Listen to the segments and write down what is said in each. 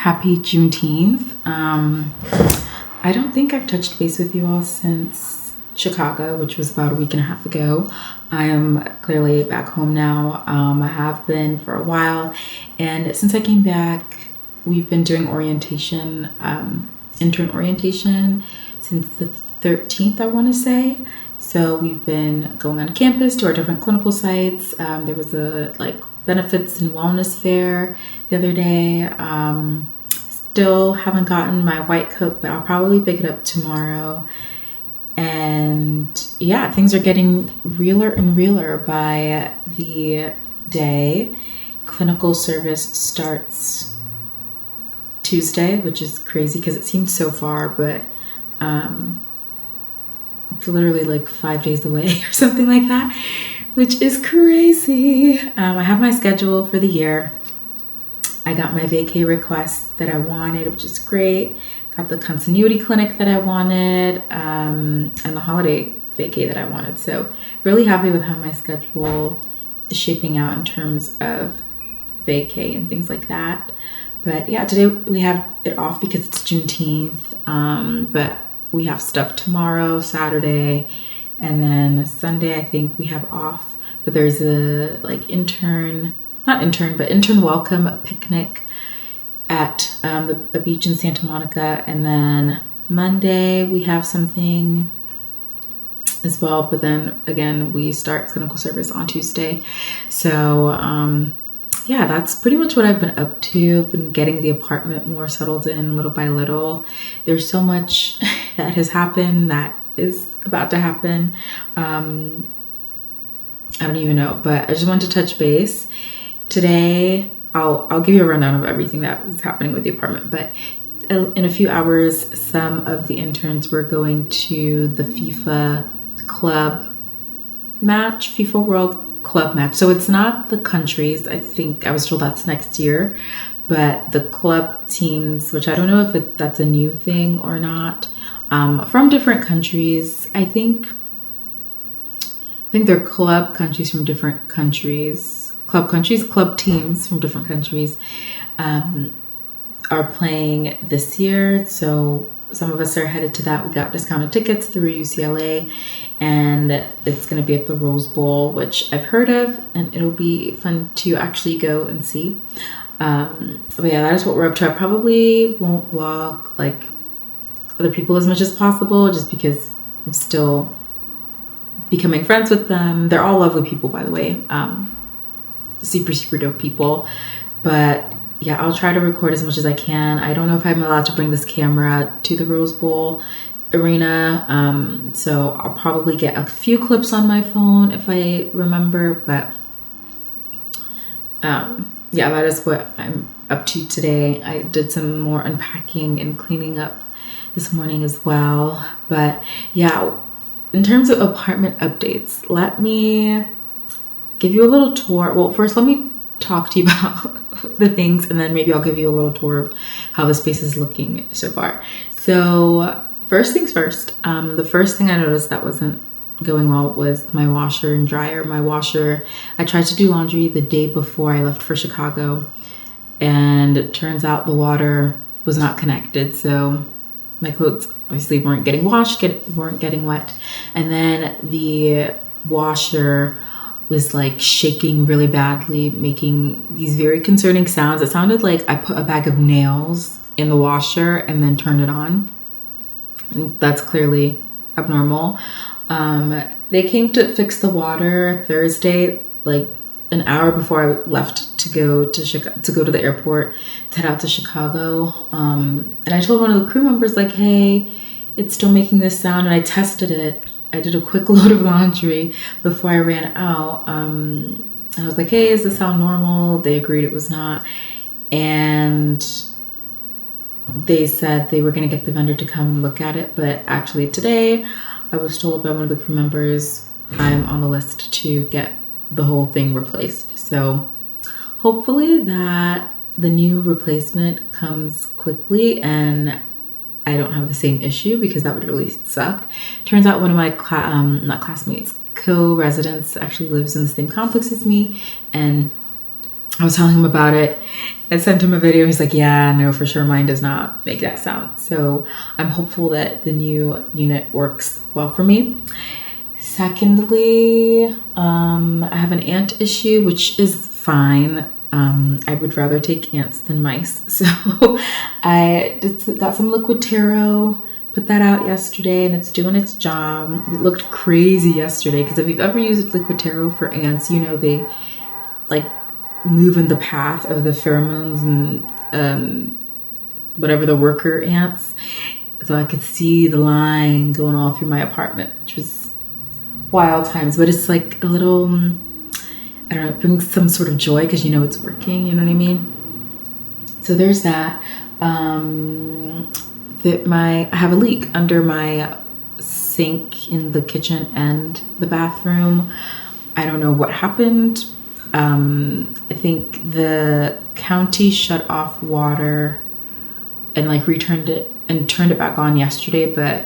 Happy Juneteenth. I don't think I've touched base with you all since Chicago, which was about a week and a half ago. I am clearly back home now. I have been for a while, and since I came back, we've been doing orientation, intern orientation since the 13th, I want to say. So we've been going on campus to our different clinical sites. There was a benefits and wellness fair the other day. Still haven't gotten my white coat, but I'll probably pick it up tomorrow. And yeah, things are getting realer and realer by the day. Clinical service starts Tuesday, which is crazy because it seems so far, but it's literally like 5 days away or something like that, which is crazy. I have my schedule for the year. I got my vacay requests that I wanted, which is great. Got the continuity clinic that I wanted, and the holiday vacay that I wanted. So really happy with how my schedule is shaping out in terms of vacay and things like that. But yeah, today we have it off because it's Juneteenth. But we have stuff tomorrow, Saturday, and then Sunday I think we have off. But there's a intern welcome picnic at the beach in Santa Monica, and then Monday we have something as well, but then again we start clinical service on Tuesday. So yeah, that's pretty much what I've been up to. Been getting the apartment more settled in little by little. There's so much that has happened, that is about to happen. I don't even know, but I just wanted to touch base. Today, I'll give you a rundown of everything that was happening with the apartment, but in a few hours, some of the interns were going to the FIFA club match, FIFA World Club match. So it's not the countries. I think I was told that's next year, but the club teams, which I don't know if that's a new thing or not, from different countries. I think they're club countries from different countries. Club teams from different countries are playing this year. So some of us are headed to that. We got discounted tickets through UCLA, and it's going to be at the Rose Bowl, which I've heard of, and it'll be fun to actually go and see. But yeah, that is what we're up to. I probably won't vlog like other people as much as possible, just because I'm still becoming friends with them. They're all lovely people, by the way. Super dope people. But yeah, I'll try to record as much as I can. I don't know if I'm allowed to bring this camera to the Rose Bowl arena, so I'll probably get a few clips on my phone if I remember. But yeah, that is what I'm up to today. I did some more unpacking and cleaning up this morning as well. But yeah, in terms of apartment updates, let me give you a little tour. Well, first let me talk to you about the things, and then maybe I'll give you a little tour of how the space is looking so far. So first things first, the first thing I noticed that wasn't going well was my washer and dryer. My washer, I tried to do laundry the day before I left for Chicago, and it turns out the water was not connected. So my clothes obviously weren't getting washed, weren't getting wet. And then the washer was shaking really badly, making these very concerning sounds. It sounded like I put a bag of nails in the washer and then turned it on. And that's clearly abnormal. They came to fix the water Thursday, an hour before I left to go to the airport, to head out to Chicago. And I told one of the crew members, hey, it's still making this sound, and I tested it. I did a quick load of laundry before I ran out. I was like, hey, is this sound normal? They agreed it was not. And they said they were going to get the vendor to come look at it. But actually today, I was told by one of the crew members I'm on the list to get the whole thing replaced. So hopefully that the new replacement comes quickly and I don't have the same issue, because that would really suck. Turns out one of my co-residents actually lives in the same complex as me, and I was telling him about it. I sent him a video. He's like, yeah, no, for sure. Mine does not make that sound. So I'm hopeful that the new unit works well for me. Secondly, I have an ant issue, which is fine. I would rather take ants than mice. So I got some liquid taro, put that out yesterday, and it's doing its job. It looked crazy yesterday because if you've ever used liquid taro for ants, you know they like move in the path of the pheromones and whatever the worker ants. So I could see the line going all through my apartment, which was wild times. But it's like a little, I don't know, it brings some sort of joy because you know it's working, you know what I mean? So there's that. I have a leak under my sink in the kitchen and the bathroom. I don't know what happened. I think the county shut off water and like returned it and turned it back on yesterday, but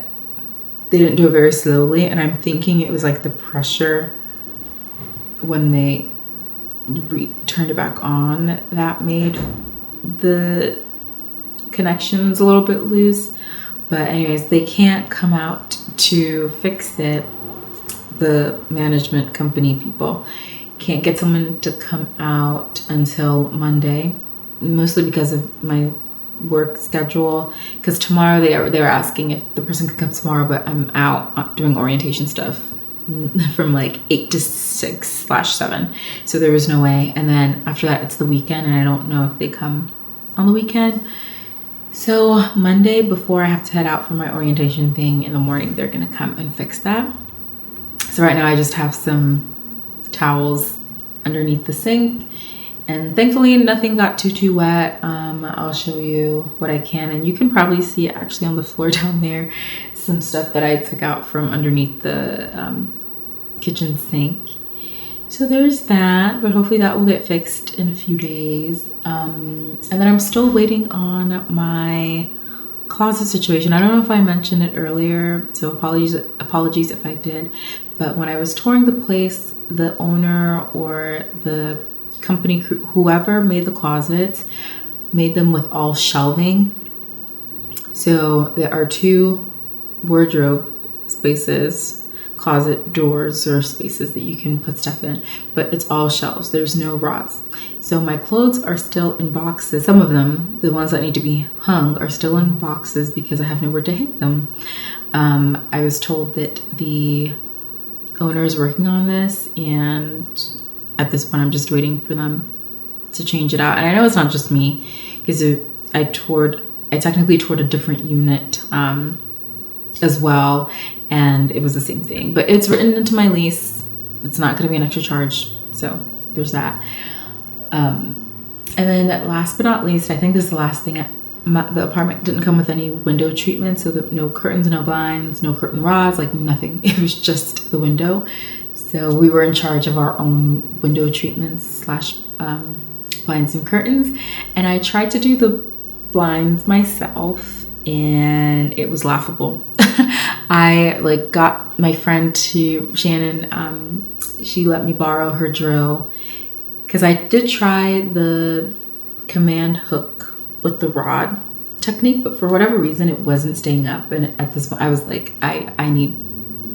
they didn't do it very slowly. And I'm thinking it was like the pressure when they turned it back on that made the connections a little bit loose. But anyways, they can't come out to fix it. The management company people can't get someone to come out until Monday, mostly because of my work schedule. Because tomorrow they were asking if the person could come tomorrow, but I'm out doing orientation stuff from like 8 to 6/7, so there was no way. And then after that it's the weekend, and I don't know if they come on the weekend. So Monday, before I have to head out for my orientation thing in the morning, they're gonna come and fix that. So right now I just have some towels underneath the sink, and thankfully nothing got too wet. I'll show you what I can, and you can probably see actually on the floor down there some stuff that I took out from underneath the kitchen sink. So there's that, but hopefully that will get fixed in a few days. And then I'm still waiting on my closet situation. I don't know if I mentioned it earlier, so apologies if I did. But when I was touring the place, the owner or the company crew, whoever made the closets, made them with all shelving. So there are 2 wardrobe spaces, closet doors or spaces that you can put stuff in, but it's all shelves. There's no rods. So my clothes are still in boxes. Some of them, the ones that need to be hung, are still in boxes because I have nowhere to hang them. I was told that the owner is working on this, and at this point I'm just waiting for them to change it out. And I know it's not just me, because I technically toured a different unit as well, and it was the same thing. But it's written into my lease. It's not going to be an extra charge, so there's that. And then last but not least, I think this is the last thing. The apartment didn't come with any window treatment, so no curtains, no blinds, no curtain rods, like nothing. It was just the window. So we were in charge of our own window treatments / blinds and curtains. And I tried to do the blinds myself, and it was laughable. I got my friend Shannon, she let me borrow her drill, because I did try the command hook with the rod technique, but for whatever reason it wasn't staying up. And at this point I was like, I need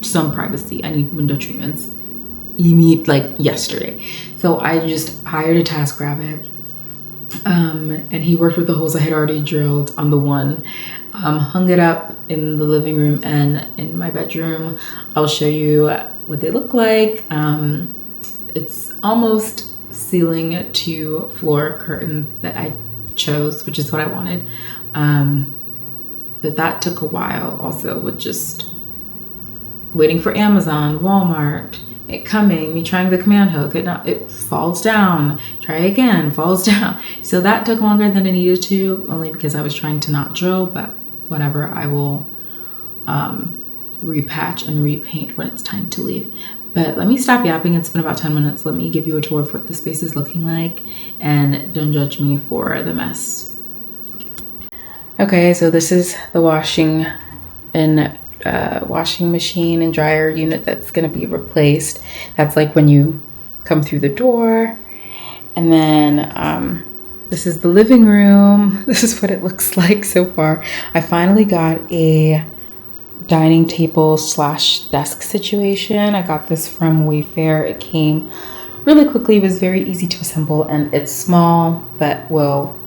some privacy. I need window treatments. You need yesterday. So I just hired a TaskRabbit, and he worked with the holes I had already drilled on the one, hung it up in the living room and in my bedroom. I'll show you what they look like. It's almost ceiling to floor curtains that I chose, which is what I wanted. But that took a while also, with just waiting for Amazon, Walmart, it coming, me trying the command hook, it falls down, try again, falls down. So that took longer than it needed to, only because I was trying to not drill, but whatever, I will repatch and repaint when it's time to leave. But let me stop yapping. It's been about 10 minutes. Let me give you a tour of what the space is looking like, and don't judge me for the mess. Okay, so this is the washing machine and dryer unit that's going to be replaced. That's like when you come through the door. And then this is the living room. This is what it looks like so far. I finally got a dining table / desk situation. I got this from Wayfair. It came really quickly. It was very easy to assemble, and it's small but will,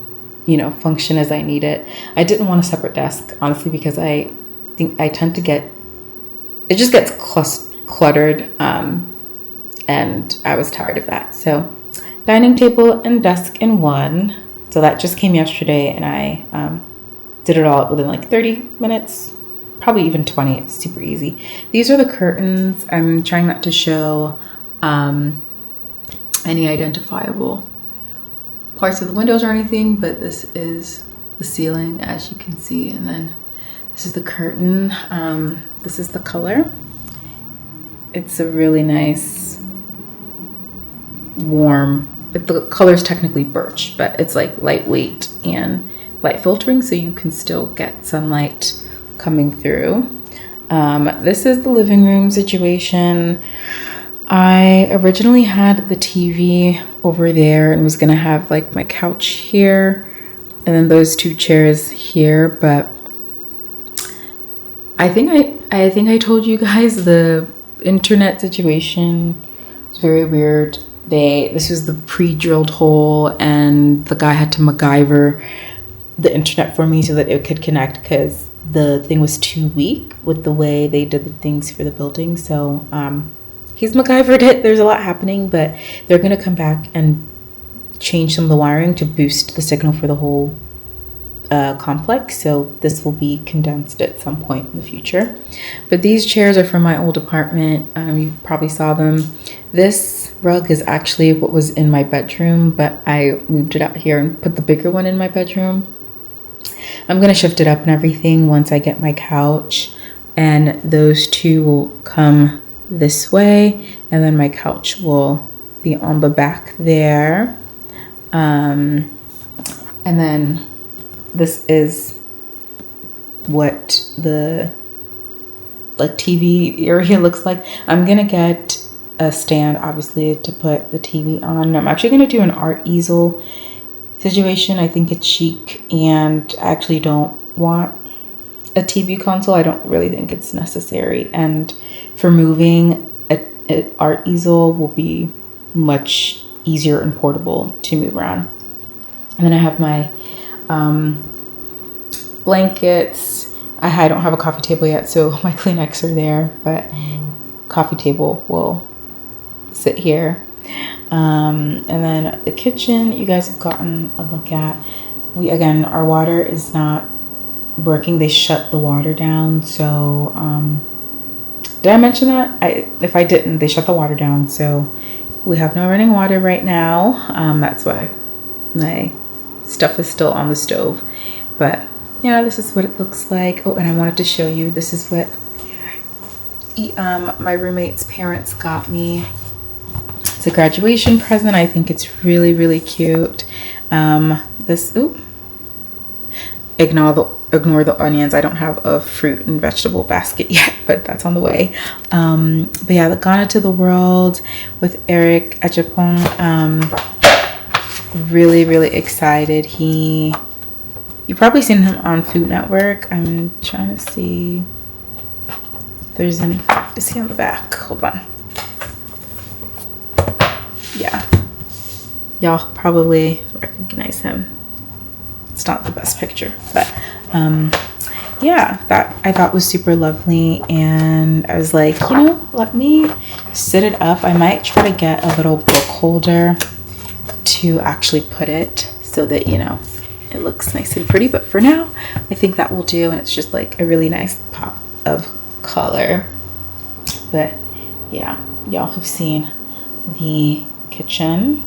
function as I need it. I didn't want a separate desk, honestly, because I think I tend to it just gets cluttered, and I was tired of that. So dining table and desk in one. So that just came yesterday, and I did it all within like 30 minutes, probably even 20. It's super easy. These are the curtains. I'm trying not to show any identifiable parts of the windows or anything, but this is the ceiling, as you can see, and then this is the curtain. This is the color. It's a really nice warm, the color is technically birch, but it's like lightweight and light filtering, so you can still get sunlight coming through. This is the living room situation. I originally had the TV over there and was gonna have like my couch here and then those two chairs here, but I think I told you guys the internet situation was very weird. This was the pre-drilled hole, and the guy had to MacGyver the internet for me so that it could connect, because the thing was too weak with the way they did the things for the building. So he's MacGyvered it. There's a lot happening, but they're gonna come back and change some of the wiring to boost the signal for the whole complex. So this will be condensed at some point in the future. But these chairs are from my old apartment. You probably saw them. This rug is actually what was in my bedroom, but I moved it out here and put the bigger one in my bedroom. I'm gonna shift it up and everything once I get my couch, and those two will come this way, and then my couch will be on the back there. And then this is what the TV area looks like. I'm gonna get a stand, obviously, to put the TV on. I'm actually gonna do an art easel situation. I think it's chic, and I actually don't want a TV console. I don't really think it's necessary, and for moving, an art easel will be much easier and portable to move around. And then I have my blankets. I don't have a coffee table yet, so my Kleenex are there, but coffee table will sit here. And then the kitchen, you guys have gotten a look at. Our water is not working. They shut the water down. So did I mention that? If I didn't, they shut the water down, so we have no running water right now. That's why my stuff is still on the stove. But yeah, this is what it looks like. Oh, and I wanted to show you, this is what my roommate's parents got me. It's a graduation present. I think it's really, really cute. Ignore the onions. I don't have a fruit and vegetable basket yet, but that's on the way. But yeah, the Ghana to the World with Eric Ejapong. Really, really excited. You've probably seen him on Food Network. I'm trying to see if there's any. Is he on the back? Hold on. Yeah, y'all probably recognize him. It's not the best picture, but yeah, that I thought was super lovely, and I was like, let me sit it up. I might try to get a little book holder to actually put it so that it looks nice and pretty, but for now I think that will do, and it's just like a really nice pop of color. But yeah, y'all have seen the kitchen,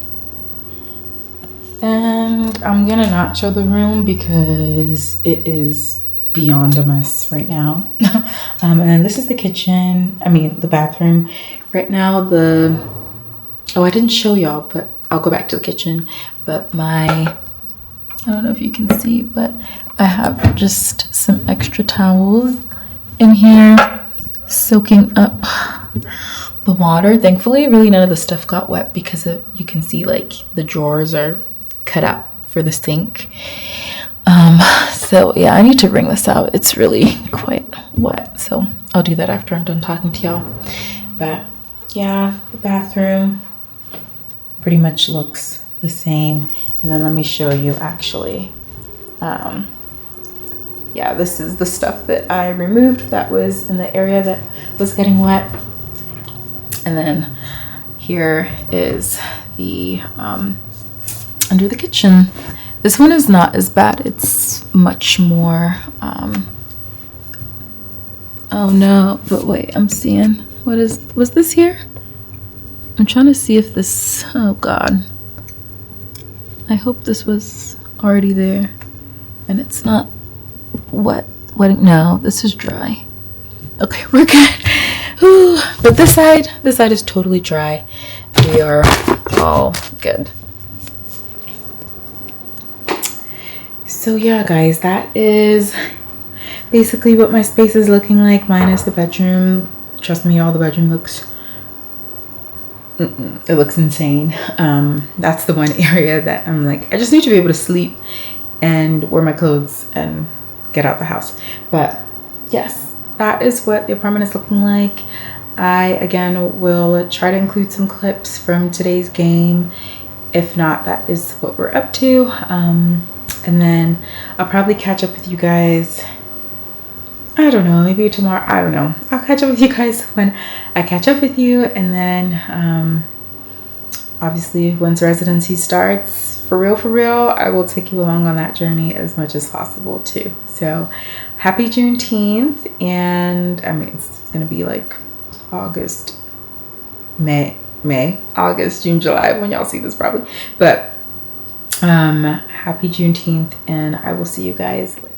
and I'm gonna not show the room because it is beyond a mess right now. And then this is the kitchen, the bathroom. Right now I didn't show y'all, but I'll go back to the kitchen. But I don't know if you can see, but I have just some extra towels in here soaking up the water. Thankfully, really none of the stuff got wet because you can see like the drawers are cut out for the sink. So yeah, I need to wring this out. It's really quite wet, so I'll do that after I'm done talking to y'all. But yeah, the bathroom pretty much looks the same. And then let me show you actually. Yeah, this is the stuff that I removed that was in the area that was getting wet. And then here is the under the kitchen. This one is not as bad. It's much more oh no, but wait, I'm seeing was this here? I'm trying to see if this, oh god, I hope this was already there and it's not wet. No, this is dry. Okay, we're good. Ooh, but this side is totally dry. We are all good. So yeah, guys, that is basically what my space is looking like, minus the bedroom. Trust me, y'all, the bedroom looks it looks insane. That's the one area that I'm like, I just need to be able to sleep and wear my clothes and get out the house. But yes, that is what the apartment is looking like. I again will try to include some clips from today's game. If not, that is what we're up to. And then I'll probably catch up with you guys, I don't know, maybe tomorrow. I don't know. I'll catch up with you guys when I catch up with you. And then obviously once residency starts, for real, I will take you along on that journey as much as possible too. So happy Juneteenth. And I mean, it's gonna be like August, August, June, July when y'all see this probably. But happy Juneteenth, and I will see you guys later.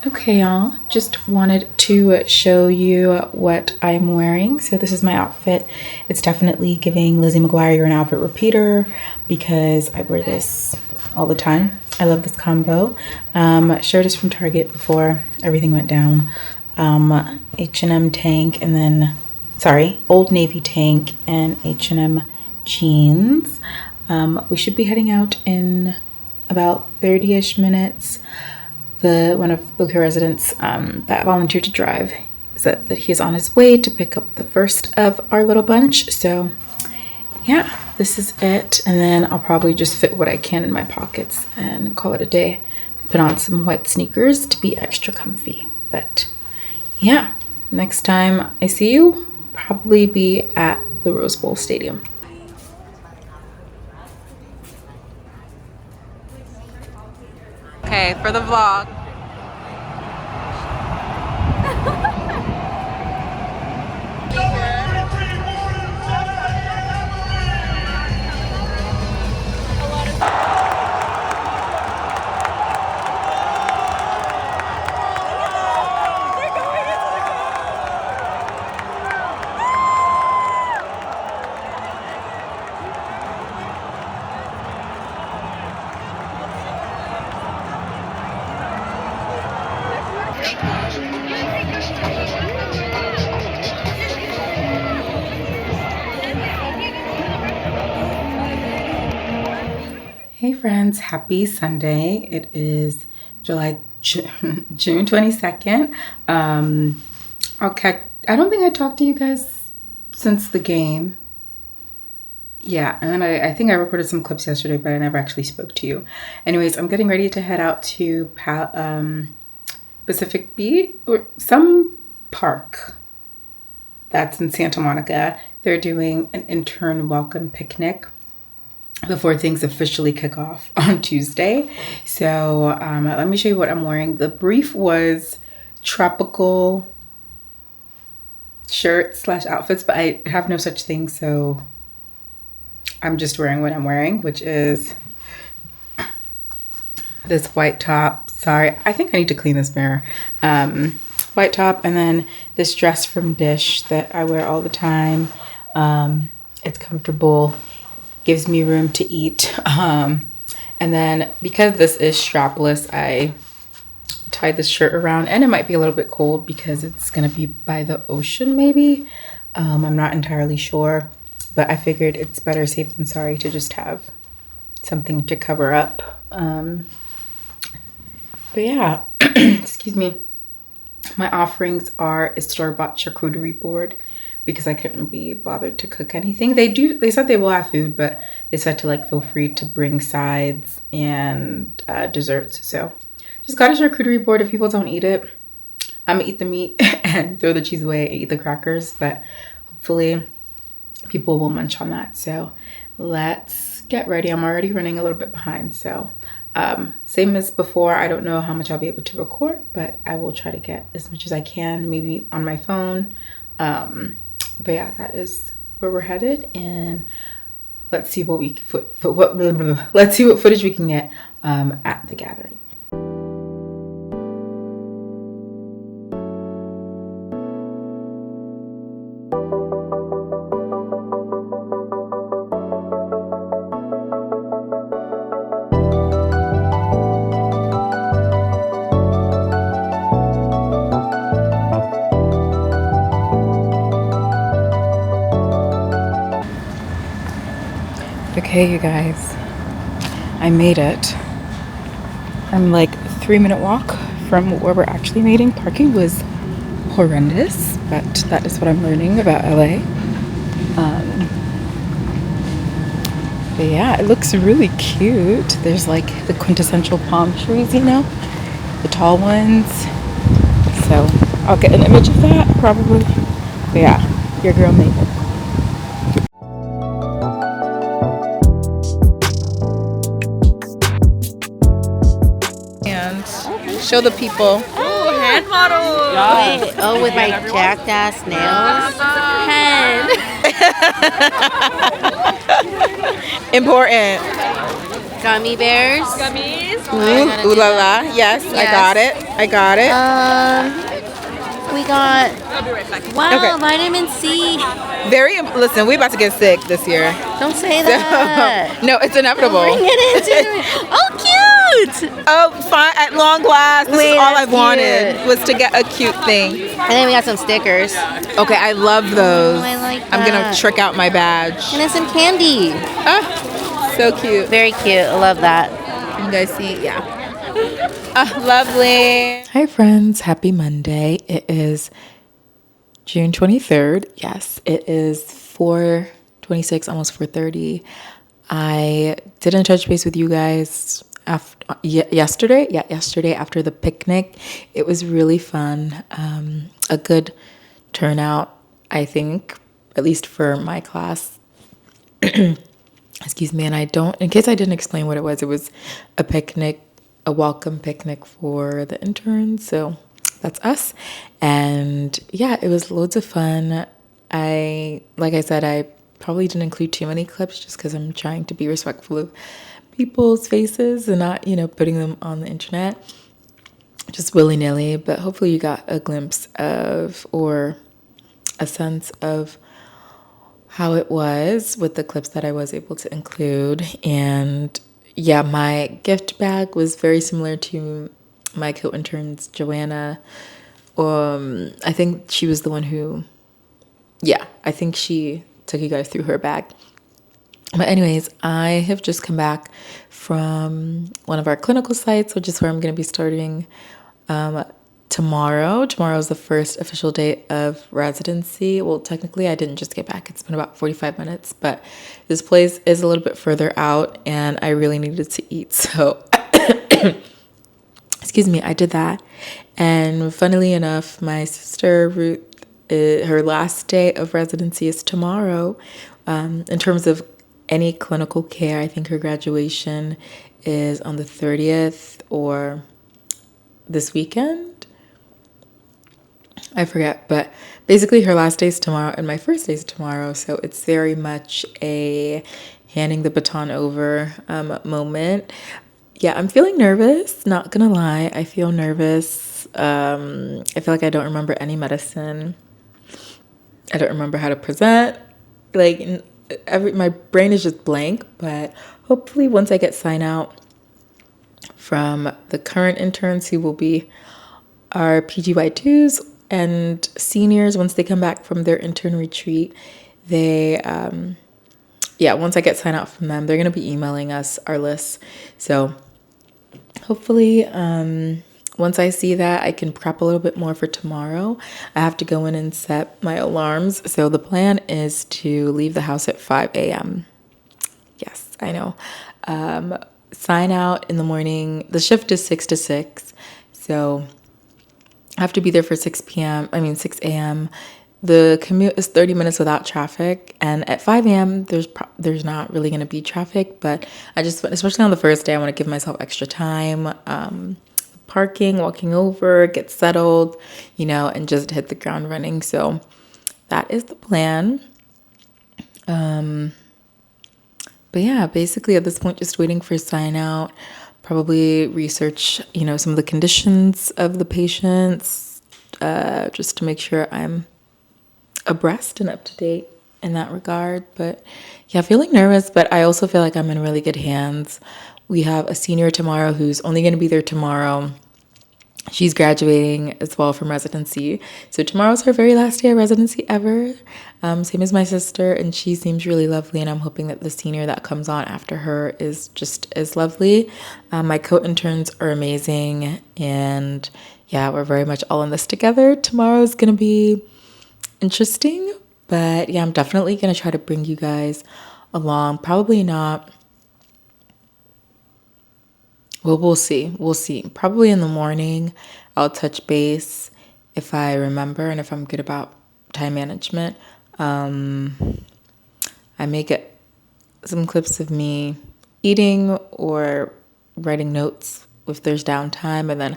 Okay, y'all, just wanted to show you what I'm wearing. So this is my outfit. It's definitely giving Lizzie McGuire, you're an outfit repeater, because I wear this all the time. I love this combo. Shirt is from Target before everything went down. H&M tank, and then, sorry, Old Navy tank and H&M jeans. We should be heading out in about 30-ish minutes. One of the residents that volunteered to drive said that he is on his way to pick up the first of our little bunch. So yeah, this is it. And then I'll probably just fit what I can in my pockets and call it a day. Put on some white sneakers to be extra comfy. But yeah, next time I see you, probably be at the Rose Bowl Stadium. Okay, for the vlog. Hey friends, happy Sunday. It is June 22nd. I don't think I talked to you guys since the game. Yeah, and then I think I recorded some clips yesterday, but I never actually spoke to you. Anyways, I'm getting ready to head out to Pacific Beach, or some park that's in Santa Monica. They're doing an intern welcome picnic before things officially kick off on Tuesday. So let me show you what I'm wearing. The brief was tropical shirts / outfits, but I have no such thing, so I'm just wearing what I'm wearing, which is this white top. Sorry, I think I need to clean this mirror. White top, and then this dress from Dish that I wear all the time. It's comfortable, gives me room to eat. And then because this is strapless, I tied this shirt around, and it might be a little bit cold because it's gonna be by the ocean maybe. I'm not entirely sure, but I figured it's better safe than sorry to just have something to cover up. But yeah, excuse me. My offerings are a store-bought charcuterie board because I couldn't be bothered to cook anything. They said they will have food, but they said to like feel free to bring sides and desserts. So just got a charcuterie board. If people don't eat it, I'm gonna eat the meat and throw the cheese away and eat the crackers, but hopefully people will munch on that. So let's get ready. I'm already running a little bit behind, so same as before, I don't know how much I'll be able to record, but I will try to get as much as I can, maybe on my phone. But yeah, that is where we're headed, and let's see what let's see what footage we can get at the gathering. Okay, you guys, I made it. I'm like a 3-minute walk from where we're actually meeting. Parking was horrendous, but that is what I'm learning about LA. But yeah, it looks really cute. There's like the quintessential palm trees, you know, the tall ones. So I'll get an image of that probably. But yeah, your girl made it. Show the people. Oh, hand model. Wait, oh, with my jackass nails. Head. Important. Gummy bears. Gummies. Ooh la la. Yes, I got it. We got, I'll be right back. wow, Okay. vitamin C. Listen, we about to get sick this year. Don't say that. No, it's inevitable. Bring it into it. Oh, cute. Oh, fine. At long last, this Wait, is all that's I've wanted cute. was to get a cute thing. And then we got some stickers. Okay, I love those. Oh, I like I'm gonna that. trick out my badge. And then some candy. Ah, so cute. Very cute. I love that. You guys see? Yeah. Lovely. Hi, friends. Happy Monday. It is June 23rd. Yes, it is 4:26, almost 4:30. I didn't touch base with you guys yesterday. Yeah, yesterday after the picnic. It was really fun. A good turnout, I think, at least for my class. Excuse me. And in case I didn't explain what it was a picnic, a welcome picnic for the interns. So that's us. And yeah, it was loads of fun. Like I said, I probably didn't include too many clips just because I'm trying to be respectful of people's faces and not, putting them on the internet just willy-nilly. But hopefully you got a glimpse of or a sense of how it was with the clips that I was able to include. And yeah, my gift bag was very similar to my co-intern's Joanna. I think she was the one who, I think she took you guys through her bag. But anyways, I have just come back from one of our clinical sites, which is where I'm going to be starting tomorrow. Tomorrow is the first official day of residency. Well, technically, I didn't just get back. It's been about 45 minutes, but this place is a little bit further out, and I really needed to eat. So, excuse me, I did that. And funnily enough, my sister, Ruth, her last day of residency is tomorrow. In terms of any clinical care, I think her graduation is on the 30th or this weekend. I forget, but basically her last day is tomorrow and my first day is tomorrow. So it's very much a handing the baton over moment. Yeah, I'm feeling nervous, not gonna lie. I feel nervous. I feel like I don't remember any medicine. I don't remember how to present. Like my brain is just blank, but hopefully once I get sign out from the current interns who will be our PGY2s, and seniors, once they come back from their intern retreat, they once I get sign out from them, they're going to be emailing us our lists. So hopefully once I see that, I can prep a little bit more for tomorrow. I have to go in and set my alarms. So the plan is to leave the house at 5 a.m. Yes, I know. Sign out in the morning. The shift is 6 to 6. So I have to be there for 6 a.m. The commute is 30 minutes without traffic, and at 5 a.m. there's not really going to be traffic, but I just, especially on the first day, I want to give myself extra time, parking, walking over, get settled, and just hit the ground running. So that is the plan. But yeah, basically at this point, just waiting for sign out, probably research, some of the conditions of the patients, just to make sure I'm abreast and up to date in that regard. But yeah, feeling nervous, but I also feel like I'm in really good hands. We have a senior tomorrow who's only going to be there tomorrow. She's graduating as well from residency. So tomorrow's her very last day of residency ever. Same as my sister, and she seems really lovely, and I'm hoping that the senior that comes on after her is just as lovely. My co-interns are amazing, and yeah, we're very much all in this together. Tomorrow's going to be interesting, but yeah, I'm definitely going to try to bring you guys along. Probably not. Well, we'll see. Probably in the morning, I'll touch base if I remember and if I'm good about time management. I may get some clips of me eating or writing notes if there's downtime, and then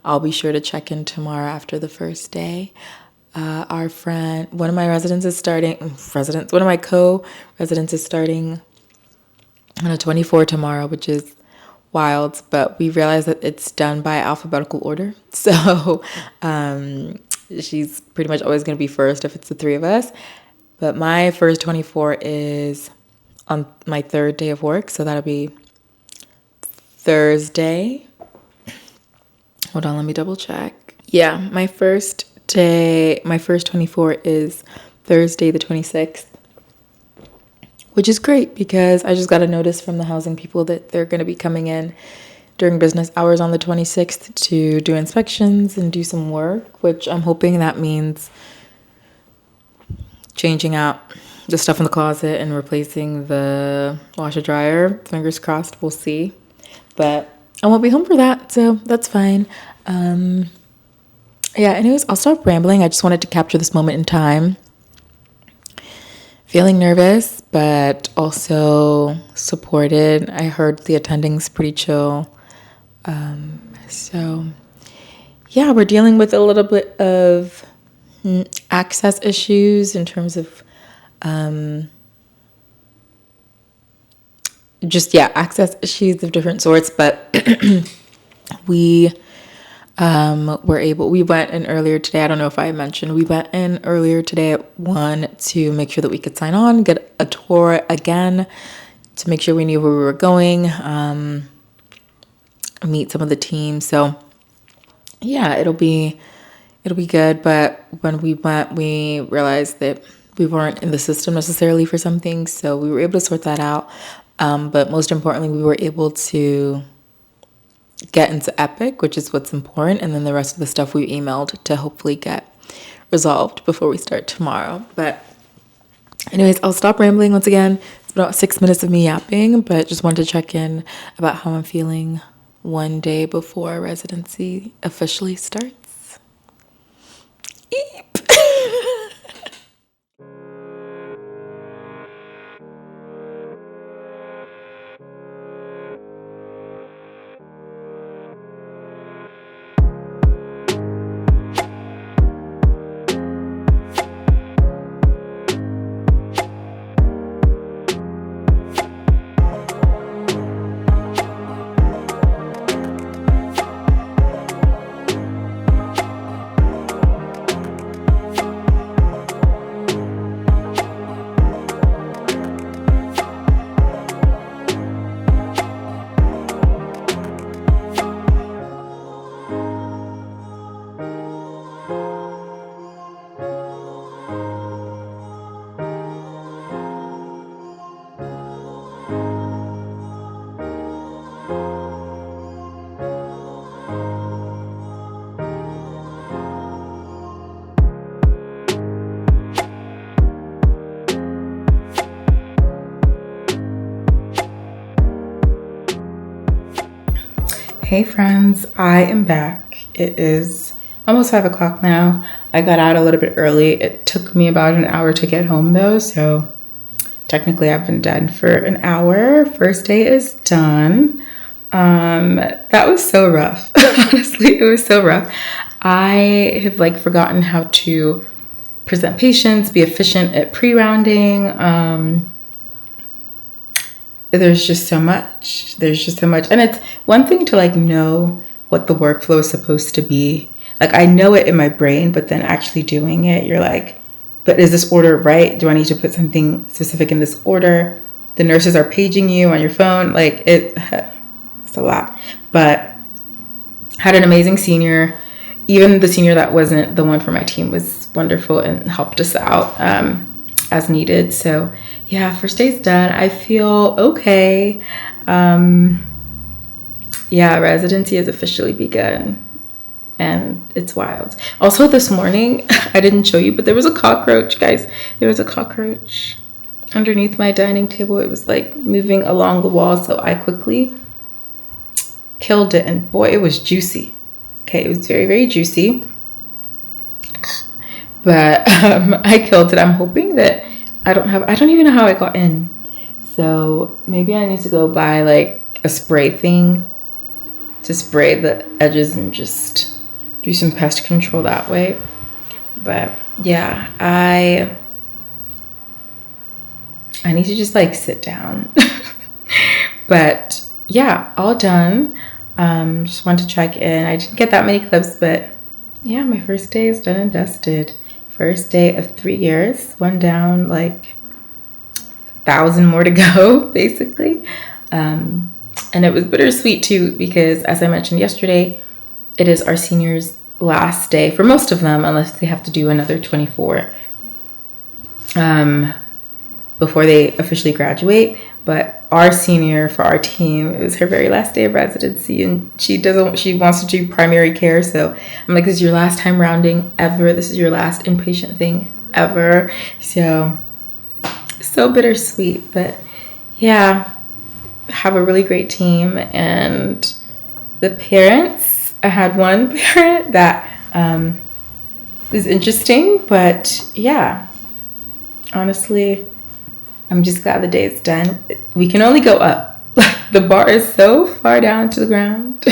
I'll be sure to check in tomorrow after the first day. Our friend, one of my co-residents is starting on a 24 tomorrow, which is wild, but we realized that it's done by alphabetical order. So she's pretty much always going to be first if it's the three of us. But my first 24 is on my third day of work, so that'll be Thursday. Hold on, let me double check. Yeah, my first 24 is Thursday the 26th, which is great because I just got a notice from the housing people that they're going to be coming in during business hours on the 26th to do inspections and do some work, which I'm hoping that means changing out the stuff in the closet and replacing the washer dryer. Fingers crossed, we'll see. But I won't be home for that, so that's fine. Yeah, anyways, I'll stop rambling. I just wanted to capture this moment in time. Feeling nervous, but also supported. I heard the attending's pretty chill. So, yeah, we're dealing with a little bit of access issues in terms of access issues of different sorts. But we went in earlier today. I don't know if I mentioned, we went in earlier today at 1 to make sure that we could sign on, get a tour again to make sure we knew where we were going, meet some of the team. So yeah, it'll be good. But when we went, we realized that we weren't in the system necessarily for some things. So we were able to sort that out. But most importantly, we were able to get into Epic, which is what's important, and then the rest of the stuff we emailed to hopefully get resolved before we start tomorrow. But anyways, I'll stop rambling once again. It's about 6 minutes of me yapping, but just wanted to check in about how I'm feeling one day before residency officially starts. Eep. Hey friends, I am back. It is almost 5 o'clock now. I got out a little bit early. It took me about an hour to get home though, so technically I've been done for an hour. First day is done. That was so rough. Honestly, it was so rough. I have forgotten how to present patients, be efficient at pre-rounding. There's just so much. And it's one thing to know what the workflow is supposed to be. I know it in my brain, but then actually doing it, you're like, but is this order right? Do I need to put something specific in this order? The nurses are paging you on your phone. It's a lot. But had an amazing senior. Even the senior that wasn't the one for my team was wonderful and helped us out as needed. So yeah, first day's done. I feel okay. Residency has officially begun. And it's wild. Also this morning, I didn't show you, but there was a cockroach, guys. There was a cockroach underneath my dining table. It was moving along the wall. So I quickly killed it. And boy, it was juicy. Okay, it was very, very juicy. But I killed it. I'm hoping that I don't even know how it got in. So maybe I need to go buy a spray thing to spray the edges and just do some pest control that way. But yeah, I need to just sit down. But yeah, all done. Just want to check in. I didn't get that many clips, but yeah, my first day is done and dusted. First day of 3 years, one down, 1,000 more to go, basically. And it was bittersweet too, because as I mentioned yesterday, it is our seniors' last day for most of them, unless they have to do another 24 before they officially graduate. But our senior for our team, it was her very last day of residency, and she wants to do primary care. So I'm like, this is your last time rounding ever. This is your last inpatient thing ever. So bittersweet. But yeah, have a really great team. And the parents, I had one parent that was interesting, but yeah, honestly, I'm just glad the day is done. We can only go up. The bar is so far down to the ground.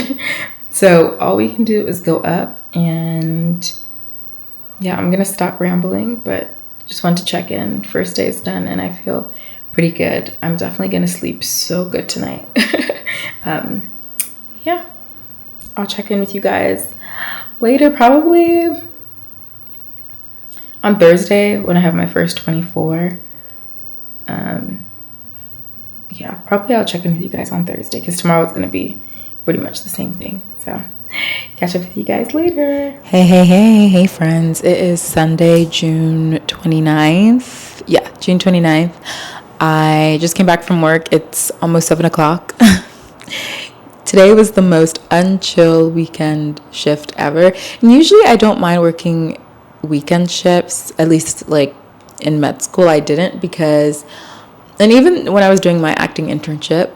So all we can do is go up. And yeah, I'm going to stop rambling, but just want to check in. First day is done and I feel pretty good. I'm definitely going to sleep so good tonight. Yeah, I'll check in with you guys later, probably on Thursday when I have my first 24. Yeah, probably I'll check in with you guys on Thursday because tomorrow it's going to be pretty much the same thing. So catch up with you guys later. Hey friends. It is Sunday, June 29th. Yeah, June 29th. I just came back from work. It's almost 7 o'clock. Today was the most unchill weekend shift ever. And usually I don't mind working weekend shifts, at least in med school I didn't, because, and even when I was doing my acting internship,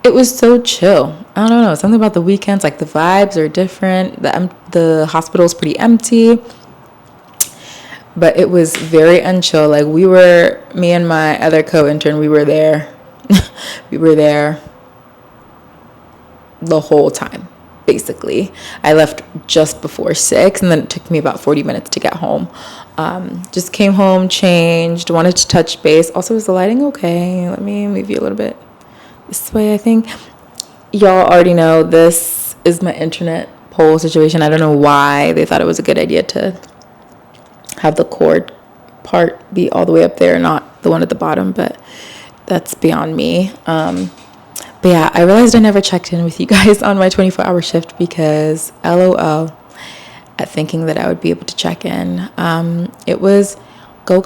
it was so chill. I don't know, something about the weekends, the vibes are different. The hospital is pretty empty, but it was very unchill. Me and my other co-intern, we were there. We were there the whole time. Basically, I left just before 6, and then it took me about 40 minutes to get home. Just came home, changed, wanted to touch base. Also, is the lighting okay? Let me move you a little bit this way. I think y'all already know this is my internet pole situation. I don't know why they thought it was a good idea to have the cord part be all the way up there, not the one at the bottom, but that's beyond me. But yeah, I realized I never checked in with you guys on my 24-hour shift because LOL at thinking that I would be able to check in. It was go.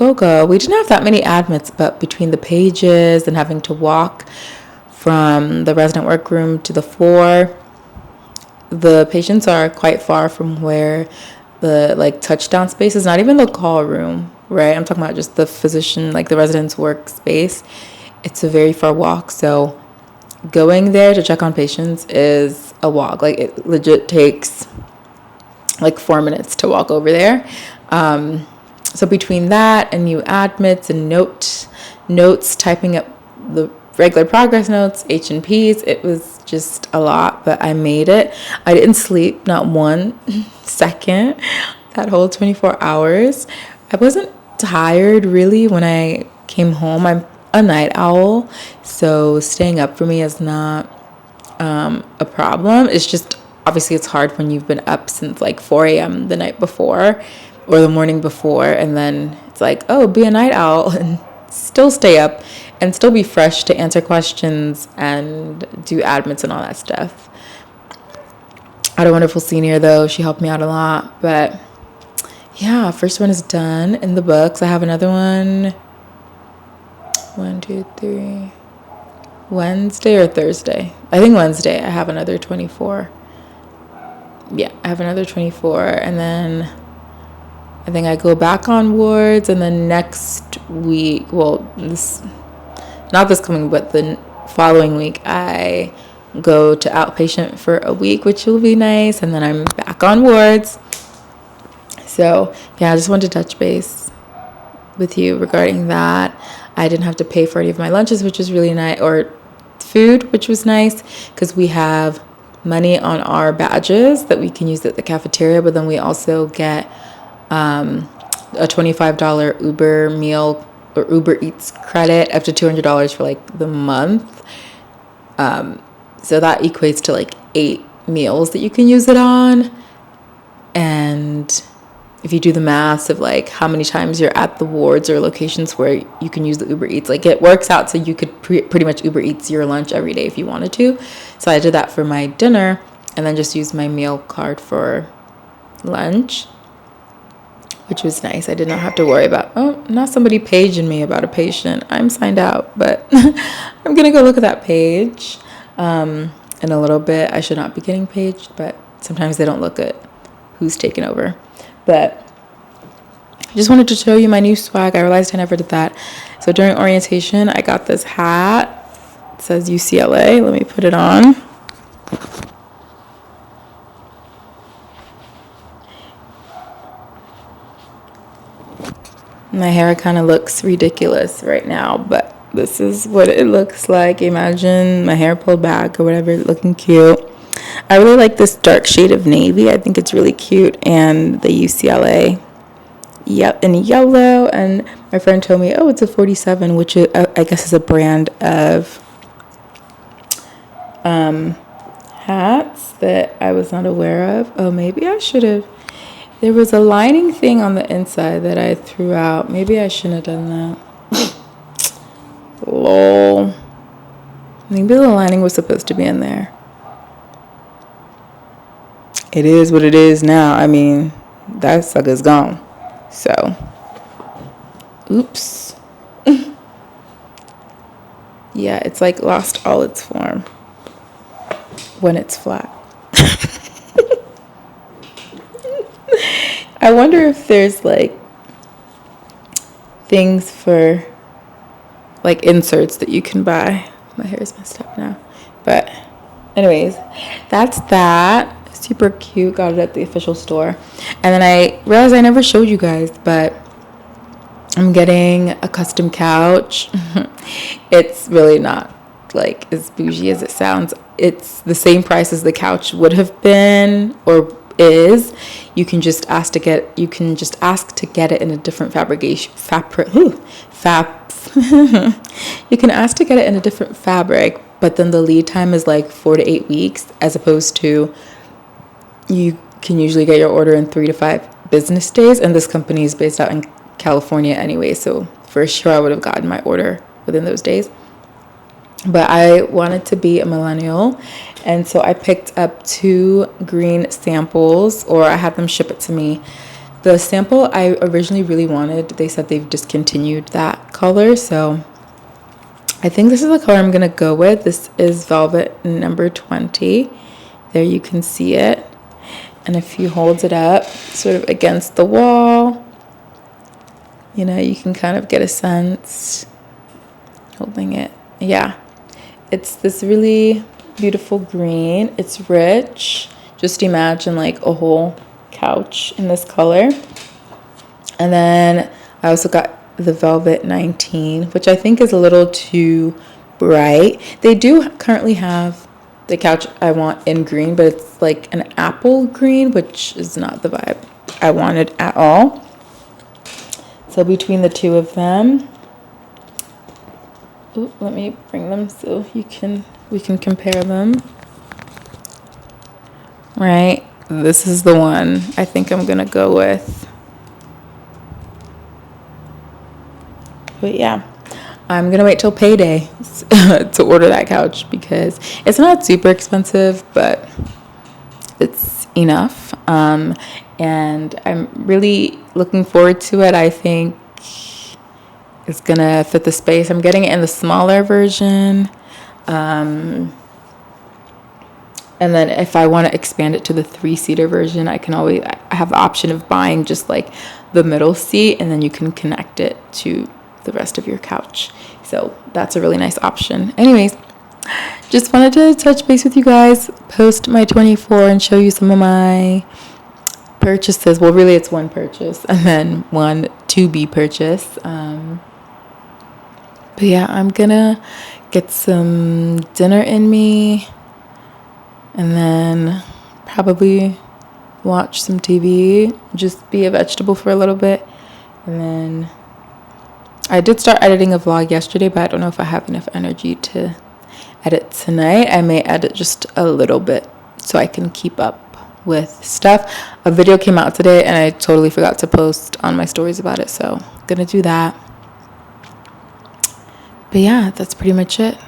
We didn't have that many admits, but between the pages and having to walk from the resident workroom to the floor, the patients are quite far from where the touchdown space is, not even the call room, right? I'm talking about just the physician, the resident's workspace. It's a very far walk, so going there to check on patients is a walk. Like, it legit takes like 4 minutes to walk over there. So between that and new admits and notes, typing up the regular progress notes, H&Ps, it was just a lot, but I made it. I didn't sleep, not 1 second, that whole 24 hours. I wasn't tired really when I came home. I'm a night owl, so staying up for me is not a problem. It's just, obviously it's hard when you've been up since like 4 a.m. the night before or the morning before, and then it's like, oh, be a night owl and still stay up and still be fresh to answer questions and do admits and all that stuff. I had a wonderful senior though. She helped me out a lot. But yeah, first one is done in the books. I have another one. 1, 2, 3. Wednesday or Thursday? I think Wednesday. I have another 24. Yeah, I have another 24. And then I think I go back on wards. And then next week, well, not this coming, but the following week, I go to outpatient for a week, which will be nice. And then I'm back on wards. So yeah, I just wanted to touch base with you regarding that. I didn't have to pay for any of my lunches, which was really nice, or food, which was nice, because we have money on our badges that we can use at the cafeteria, but then we also get a $25 Uber meal or Uber Eats credit up to $200 for like the month. So that equates to like 8 meals that you can use it on. And if you do the math of like how many times you're at the wards or locations where you can use the Uber Eats, like it works out so you could pretty much Uber Eats your lunch every day if you wanted to. So I did that for my dinner and then just used my meal card for lunch, which was nice. I did not have to worry about, oh, not somebody paging me about a patient. I'm signed out, but I'm going to go look at that page in a little bit. I should not be getting paged, but sometimes they don't look at who's taken over. But I just wanted to show you my new swag. I realized I never did that. So during orientation, I got this hat. It says UCLA. Let me put it on. My hair kind of looks ridiculous right now, but this is what it looks like. Imagine my hair pulled back or whatever, looking cute. I really like this dark shade of navy. I think it's really cute. And the UCLA in yellow. And my friend told me, oh, it's a 47, which I guess is a brand of hats that I was not aware of. Oh, maybe I should have. There was a lining thing on the inside that I threw out. Maybe I shouldn't have done that. Lol. Maybe the lining was supposed to be in there. It is what it is now. I mean, that sucker's gone. So, oops. Yeah, it's like lost all its form when it's flat. I wonder if there's like things for like inserts that you can buy. My hair is messed up now. But anyways, that's that. Super cute. Got it at the official store. And then I realized I never showed you guys, but I'm getting a custom couch. It's really not like as bougie as it sounds. It's the same price as the couch would have been or is. You can just ask to get it in a different fabrication. You can ask to get it in a different fabric, but then the lead time is like 4 to 8 weeks, as opposed to you can usually get your order in 3 to 5 business days. And this company is based out in California anyway, so for sure I would have gotten my order within those days. But I wanted to be a millennial, and so I picked up 2 green samples, or I had them ship it to me. The sample I originally really wanted, they said they've discontinued that color, so I think this is the color I'm going to go with. This is Velvet number 20. There you can see it. And if you hold it up sort of against the wall, you know, you can kind of get a sense holding it. Yeah. It's this really beautiful green. It's rich. Just imagine like a whole couch in this color. And then I also got the Velvet 19, which I think is a little too bright. They do currently have the couch I want in green, but it's like an apple green, which is not the vibe I wanted at all. So between the two of them, ooh, let me bring them so we can compare them. Right, this is the one I think I'm gonna go with. But yeah, I'm gonna wait till payday to order that couch because it's not super expensive, but it's enough. And I'm really looking forward to it. I think it's gonna fit the space. I'm getting it in the smaller version. And then if I want to expand it to the 3-seater version, I have the option of buying just like the middle seat, and then you can connect it to the rest of your couch. So that's a really nice option. Anyways, just wanted to touch base with you guys, post my 24 and show you some of my purchases. Well, really it's one purchase and then one to be purchased. But yeah, I'm gonna get some dinner in me and then probably watch some TV, just be a vegetable for a little bit. And then I did start editing a vlog yesterday, but I don't know if I have enough energy to edit tonight. I may edit just a little bit so I can keep up with stuff. A video came out today and I totally forgot to post on my stories about it, so I'm gonna do that. But yeah, that's pretty much it.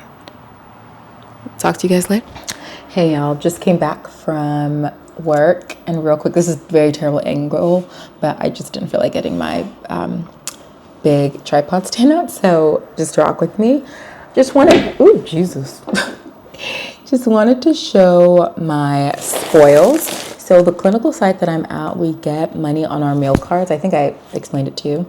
Talk to you guys later. Hey y'all, just came back from work, and real quick, this is a very terrible angle, but I just didn't feel like getting my big tripod stand out, so just rock with me. Just wanted to show my spoils. So the clinical site that I'm at, we get money on our meal cards. I think I explained it to you.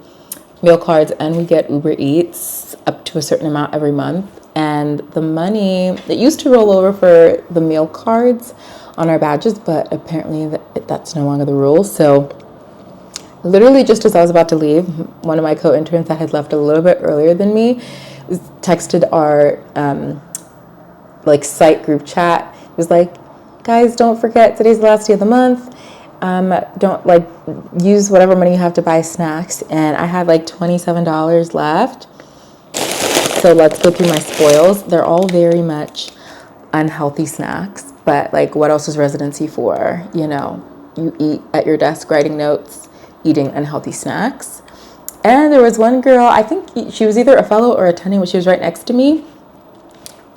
Meal cards, and we get Uber Eats up to a certain amount every month. And the money, it used to roll over for the meal cards on our badges, but apparently that's no longer the rule. So literally just as I was about to leave, one of my co-interns that had left a little bit earlier than me texted our site group chat. It was like, guys, don't forget today's the last day of the month. Don't use whatever money you have to buy snacks. And I had $27 left. So let's go through my spoils. They're all very much unhealthy snacks, but what else is Residency for? You eat at your desk writing notes, eating unhealthy snacks. And there was one girl, I think she was either a fellow or attending, but she was right next to me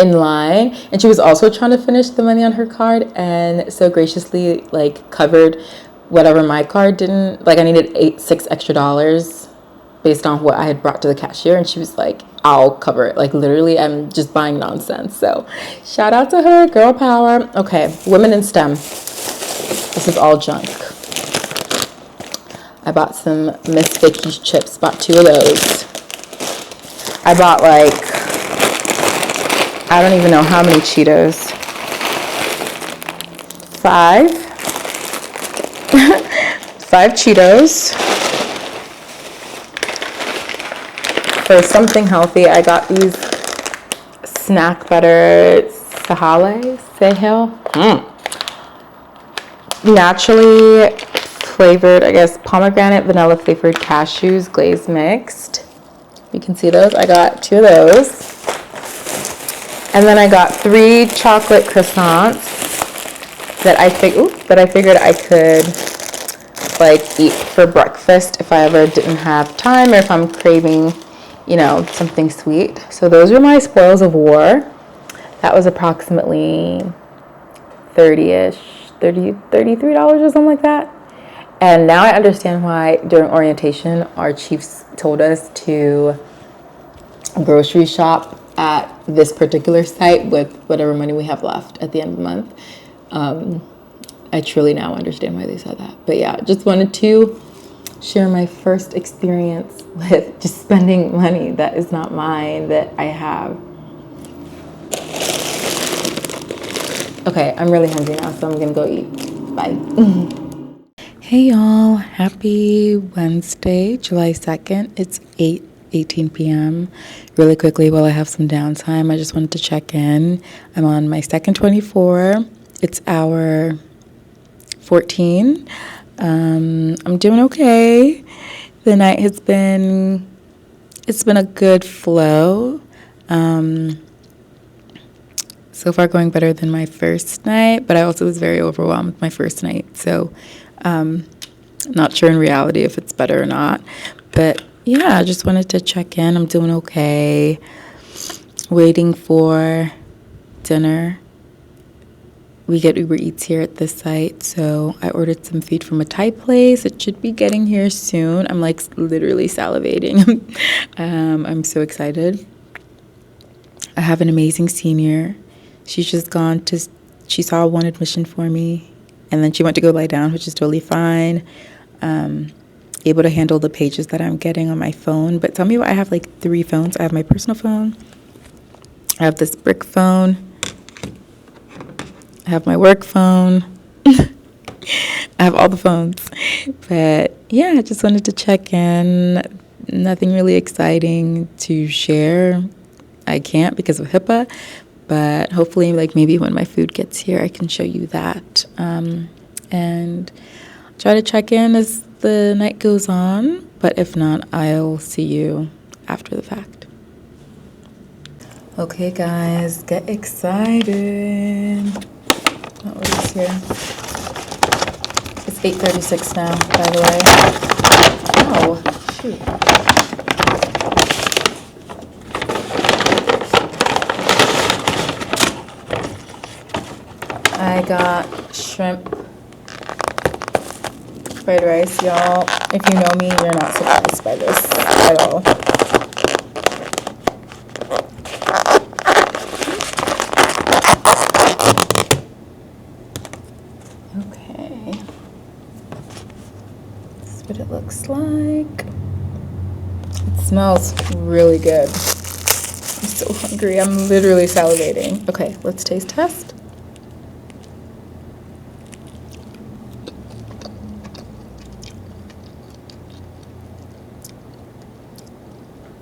in line, and she was also trying to finish the money on her card, and so graciously covered whatever my card didn't. I needed $6 extra based on what I had brought to the cashier, and she was like, I'll cover it. Literally, I'm just buying nonsense. So shout out to her, girl power. Okay, women in STEM. This is all junk. I bought some Miss Vicky's chips, bought 2 of those. I bought I don't even know how many Cheetos. 5. 5 Cheetos. For something healthy, I got these snack butter Sahil. Naturally flavored, I guess, pomegranate vanilla flavored cashews glazed mixed. You can see those. I got 2 of those. And then I got 3 chocolate croissants that I figured I could eat for breakfast if I ever didn't have time, or if I'm craving something sweet. So those are my spoils of war. That was approximately $33 or something like that. And now I understand why during orientation our chiefs told us to grocery shop at this particular site with whatever money we have left at the end of the month. I truly now understand why they said that. But yeah, just wanted to share my first experience with just spending money that is not mine, that I have. Okay, I'm really hungry now, so I'm gonna go eat. Bye. Hey y'all, happy Wednesday, July 2nd. It's 8:18 p.m. Really quickly, while I have some downtime, I just wanted to check in. I'm on my second 24. It's hour 14. I'm doing okay. The night has been, it's been a good flow. So far going better than my first night, but I also was very overwhelmed with my first night. So, not sure in reality if it's better or not. But yeah, I just wanted to check in. I'm doing okay. Waiting for dinner. We get Uber Eats here at this site, so I ordered some food from a Thai place. It should be getting here soon. I'm like literally salivating. I'm so excited. I have an amazing senior. She's just gone to, she saw one admission for me, and then she went to go lie down, which is totally fine. Able to handle the pages that I'm getting on my phone. But tell me what, I have like 3 phones. I have my personal phone. I have this brick phone. I have my work phone. I have all the phones. But yeah, I just wanted to check in. Nothing really exciting to share. I can't because of HIPAA. But hopefully, like maybe when my food gets here, I can show you that. And try to check in as the night goes on. But if not, I'll see you after the fact. Okay, guys, get excited. What was here? It's 8:36 now, by the way. Oh, shoot. I got shrimp fried rice, y'all. If you know me, you're not surprised by this at all. Okay. This is what it looks like. It smells really good. I'm so hungry. I'm literally salivating. Okay, let's taste test.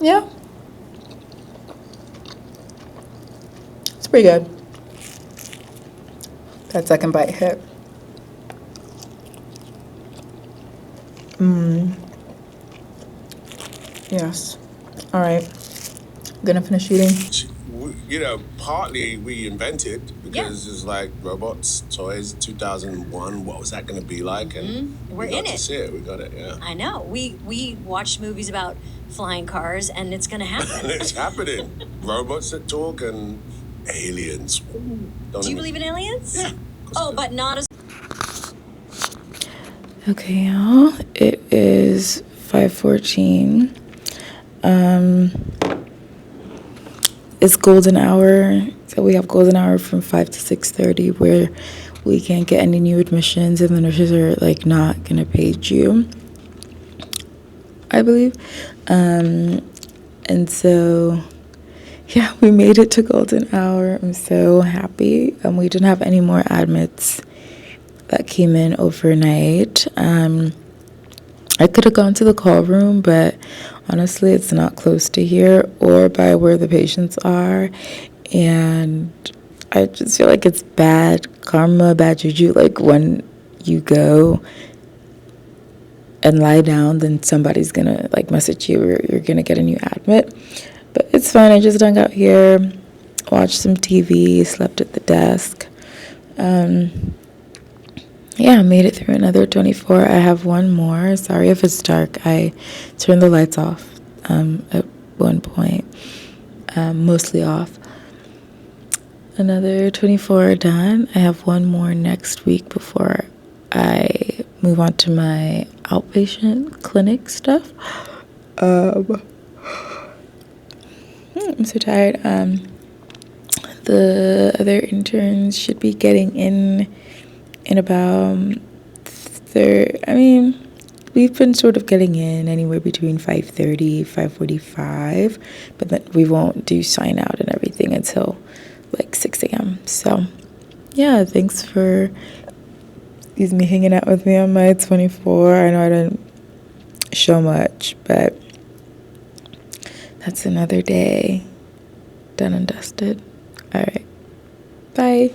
Yeah. It's pretty good. That second bite hit. Yes. All right. Gonna finish eating. You know, partly we invented because it's like robots, toys, 2001. What was that going to be like? And We're we got in to it. see it. We got it. Yeah. I know. We watched movies about flying cars, and it's going to happen. It's happening. Robots that talk and aliens. Do you believe in aliens? Yeah. Oh, but not as. Okay, y'all. It is 5:14. It's golden hour. So we have golden hour from 5 to 6:30 where we can't get any new admissions and the nurses are like not gonna page you, I believe. And so yeah, we made it to golden hour. I'm so happy. We didn't have any more admits that came in overnight. I could have gone to the call room, but honestly, it's not close to here or by where the patients are. And I just feel like it's bad karma, bad juju. Like when you go and lie down, then somebody's gonna like message you or you're gonna get a new admit. But it's fine. I just hung out here, watched some TV, slept at the desk. Yeah, I made it through another 24. I have one more. Sorry if it's dark. I turned the lights off at one point, mostly off. Another 24 done. I have one more next week before I move on to my outpatient clinic stuff. I'm so tired. The other interns should be getting in about we've been sort of getting in anywhere between 5:30, 5:45, but then we won't do sign out and everything until like 6 a.m. So yeah, thanks for me hanging out with me on my 24. I know I didn't show much, but that's another day done and dusted. All right, bye.